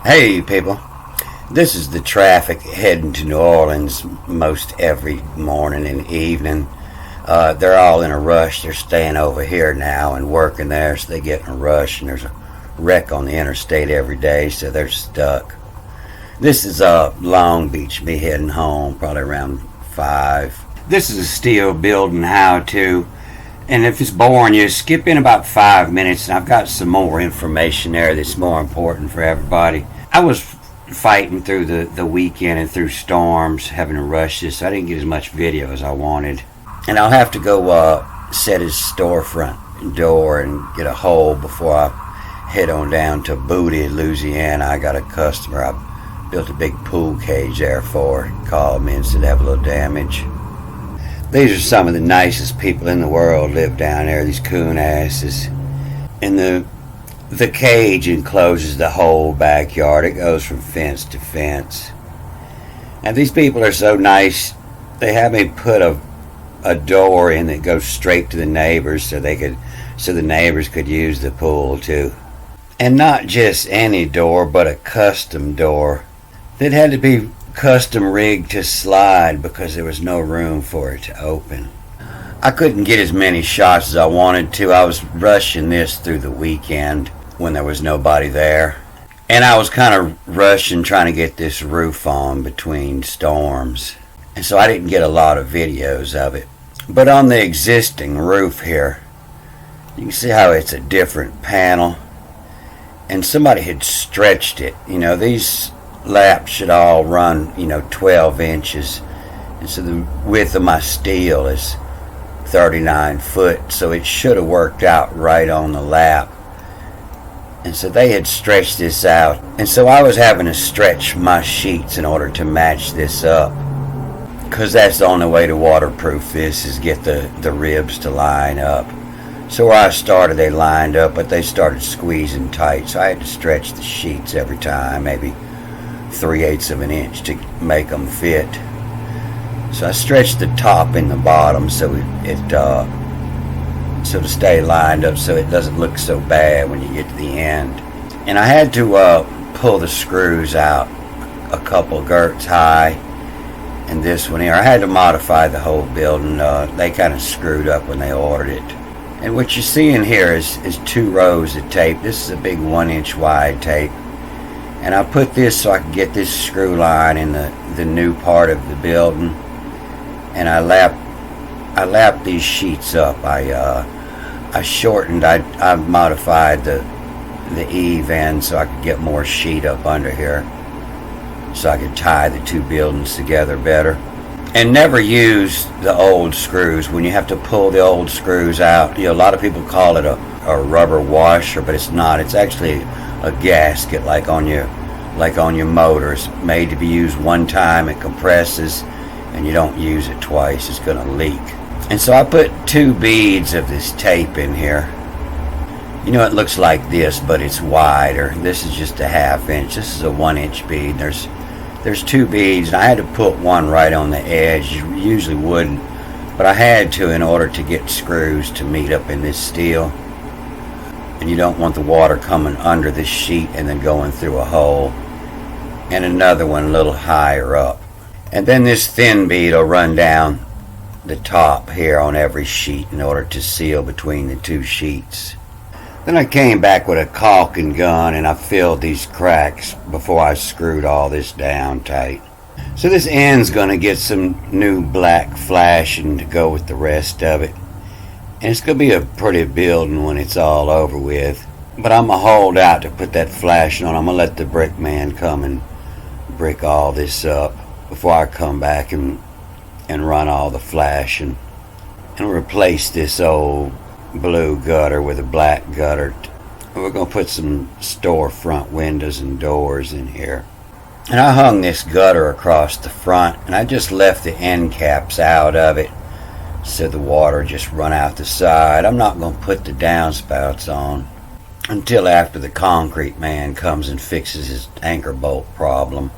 Hey people, this is the traffic heading to New Orleans most every morning and evening. They're all in a rush. They're staying over here now and working there, so they get in a rush, and there's a wreck on the interstate every day, so they're stuck. This is Long Beach, me heading home probably around 5. This is a steel building how-to, and if it's boring you, skip in about 5 minutes, and I've got some more information there that's more important for everybody. I was fighting through the weekend and through storms, having to rush this, so I didn't get as much video as I wanted. And I'll have to go set his storefront door and get a hole before I head on down to Booty, Louisiana. I got a customer I built a big pool cage there for. Called me and said have a little damage. These are some of the nicest people in the world live down there, these coon asses. And the cage encloses the whole backyard. It goes from fence to fence. And these people are so nice, they have me put a door in that goes straight to the neighbors so the neighbors could use the pool too. And not just any door, but a custom door that had to be custom rigged to slide because there was no room for it to open. I couldn't get as many shots as I wanted to. I was rushing this through the weekend when there was nobody there. And I was kind of rushing trying to get this roof on between storms. And so I didn't get a lot of videos of it. But on the existing roof here, you can see how it's a different panel. And somebody had stretched it. You know, these laps should all run, 12 inches. And so the width of my steel is 39 foot. So it should have worked out right on the lap. And so they had stretched this out. And so I was having to stretch my sheets in order to match this up. Because that's the only way to waterproof this, is get the ribs to line up. So where I started, they lined up, but they started squeezing tight. So I had to stretch the sheets every time, maybe 3/8 of an inch to make them fit. So I stretched the top and the bottom so so to stay lined up so it doesn't look so bad when you get to the end. And I had to pull the screws out a couple girts high, and this one here I had to modify the whole building. They kind of screwed up when they ordered it. And what you're seeing here is 2 rows of tape. This is a big 1-inch wide tape, and I put this so I could get this screw line in the new part of the building. And I lapped these sheets up. I shortened, I modified the eave end so I could get more sheet up under here, so I could tie the 2 buildings together better. And never use the old screws. When you have to pull the old screws out, a lot of people call it a rubber washer, but it's not. It's actually a gasket like on your motor. It's made to be used one time. It compresses, and you don't use it twice. It's going to leak. And so I put 2 beads of this tape in here. It looks like this, but it's wider. This is just a 1/2 inch. This is a 1-inch bead. There's 2 beads, and I had to put one right on the edge. You usually wouldn't, but I had to in order to get screws to meet up in this steel. And you don't want the water coming under this sheet and then going through a hole. And another one a little higher up. And then this thin bead will run down the top here on every sheet in order to seal between the 2 sheets. Then I came back with a caulking gun and I filled these cracks before I screwed all this down tight. So this end's going to get some new black flashing to go with the rest of it. And it's going to be a pretty building when it's all over with. But I'm going to hold out to put that flashing on. I'm going to let the brick man come and brick all this up before I come back and run all the flashing and replace this old blue gutter with a black gutter. We're going to put some storefront windows and doors in here. And I hung this gutter across the front, and I just left the end caps out of it so the water just run out the side. I'm not going to put the downspouts on until after the concrete man comes and fixes his anchor bolt problem.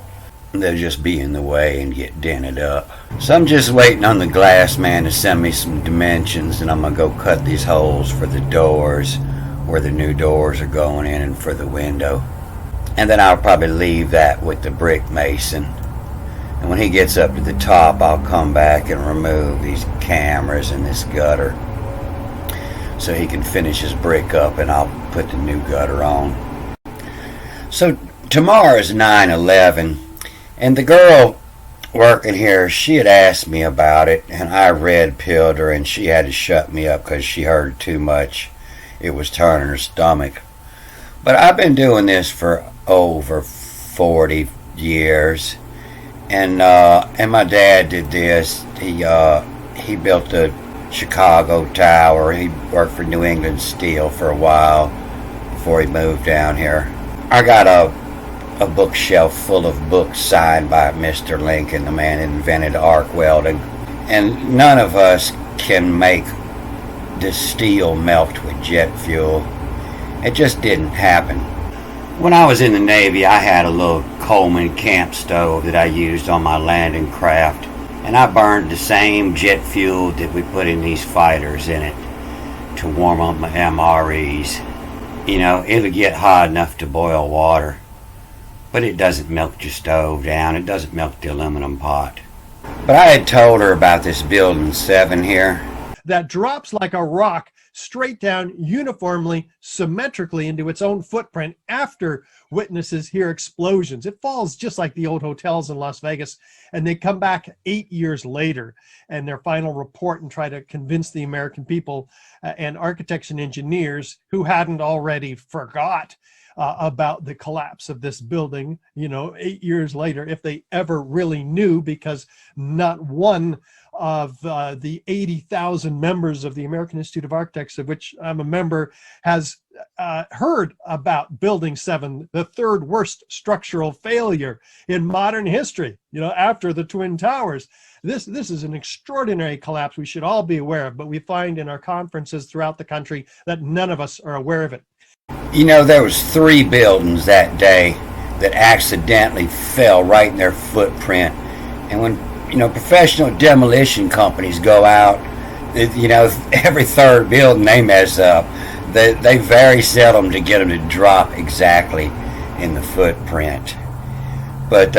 They'll just be in the way and get dented up. So I'm just waiting on the glass man to send me some dimensions, and I'm going to go cut these holes for the doors where the new doors are going in and for the window. and then I'll probably leave that with the brick mason. And when he gets up to the top, I'll come back and remove these cameras and this gutter so he can finish his brick up, and I'll put the new gutter on. So tomorrow is 9/11, and the girl working here, she had asked me about it, and I red-pilled her, and she had to shut me up because she heard too much. It was turning her stomach. But I've been doing this for over 40 years, and my dad did this. He built the Chicago Tower. He worked for New England Steel for a while before he moved down here. I got a bookshelf full of books signed by Mr. Lincoln, the man that invented arc welding. And none of us can make the steel melt with jet fuel. It just didn't happen. When I was in the Navy, I had a little Coleman camp stove that I used on my landing craft. And I burned the same jet fuel that we put in these fighters in it to warm up my MREs. You know, it'll get hot enough to boil water, but it doesn't melt your stove down. It doesn't melt the aluminum pot. But I had told her about this building 7 here. That drops like a rock straight down uniformly, symmetrically into its own footprint after witnesses hear explosions. It falls just like the old hotels in Las Vegas, and they come back 8 years later and their final report and try to convince the American people and architects and engineers who hadn't already forgot about the collapse of this building, 8 years later, if they ever really knew, because not one of the 80,000 members of the American Institute of Architects, of which I'm a member, has heard about Building 7, the third worst structural failure in modern history, after the Twin Towers. This is an extraordinary collapse we should all be aware of, but we find in our conferences throughout the country that none of us are aware of it. There was 3 buildings that day that accidentally fell right in their footprint. And when, professional demolition companies go out, every third building they mess up. They very seldom to get them to drop exactly in the footprint. But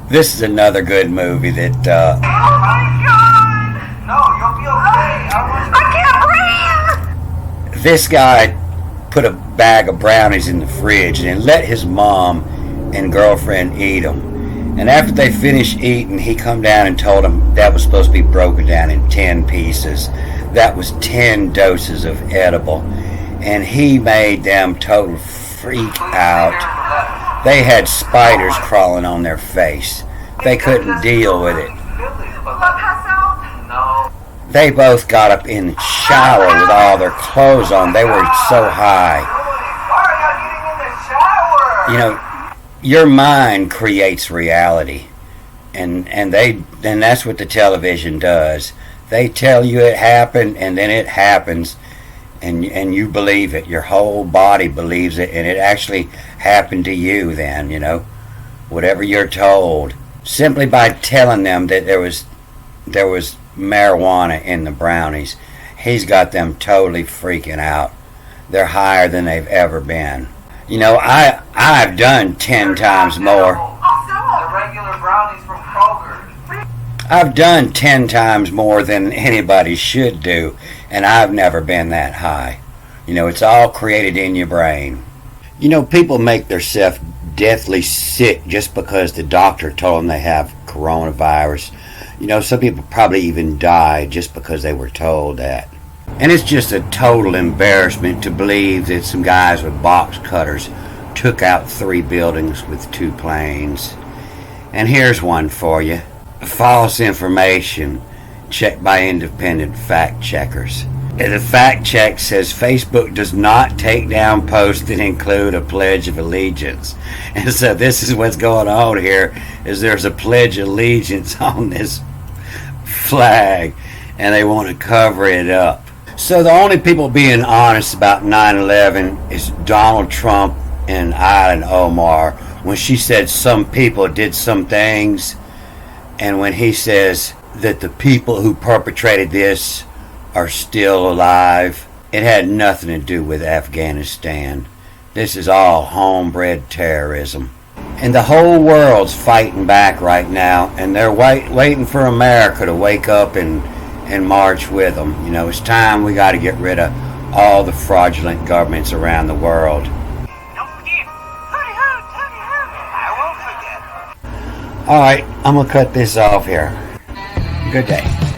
this is another good movie that... oh my God! No, you'll be okay. I can't breathe! This guy put a bag of brownies in the fridge and let his mom and girlfriend eat them. And after they finished eating, he come down and told them that was supposed to be broken down in 10 pieces. That was 10 doses of edible. And he made them total freak out. They had spiders crawling on their face. They couldn't deal with it. They both got up in the shower with all their clothes on. They were so high. Your mind creates reality, and that's what the television does. They tell you it happened, and then it happens, and you believe it. Your whole body believes it, and it actually happened to you then, whatever you're told. Simply by telling them that there was marijuana in the brownies, he's got them totally freaking out. They're higher than they've ever been. I've done 10 times more. The regular brownies from Kroger. I've done 10 times more than anybody should do, and I've never been that high. It's all created in your brain. People make themselves deathly sick just because the doctor told them they have coronavirus. Some people probably even die just because they were told that. And it's just a total embarrassment to believe that some guys with box cutters took out 3 buildings with 2 planes. And here's one for you. False information checked by independent fact checkers. The fact check says Facebook does not take down posts that include a Pledge of Allegiance. And so this is what's going on here, is there's a Pledge of Allegiance on this flag, and they want to cover it up. So the only people being honest about 9/11 is Donald Trump and Ilhan Omar, when she said some people did some things, and when he says that the people who perpetrated this are still alive. It had nothing to do with Afghanistan. This is all homebred terrorism. And the whole world's fighting back right now, and they're waiting for America to wake up and march with them. You know, it's time we got to get rid of all the fraudulent governments around the world. Don't forget. Hooty hoot, hooty hoot. I won't forget. All right, I'm going to cut this off here. Good day.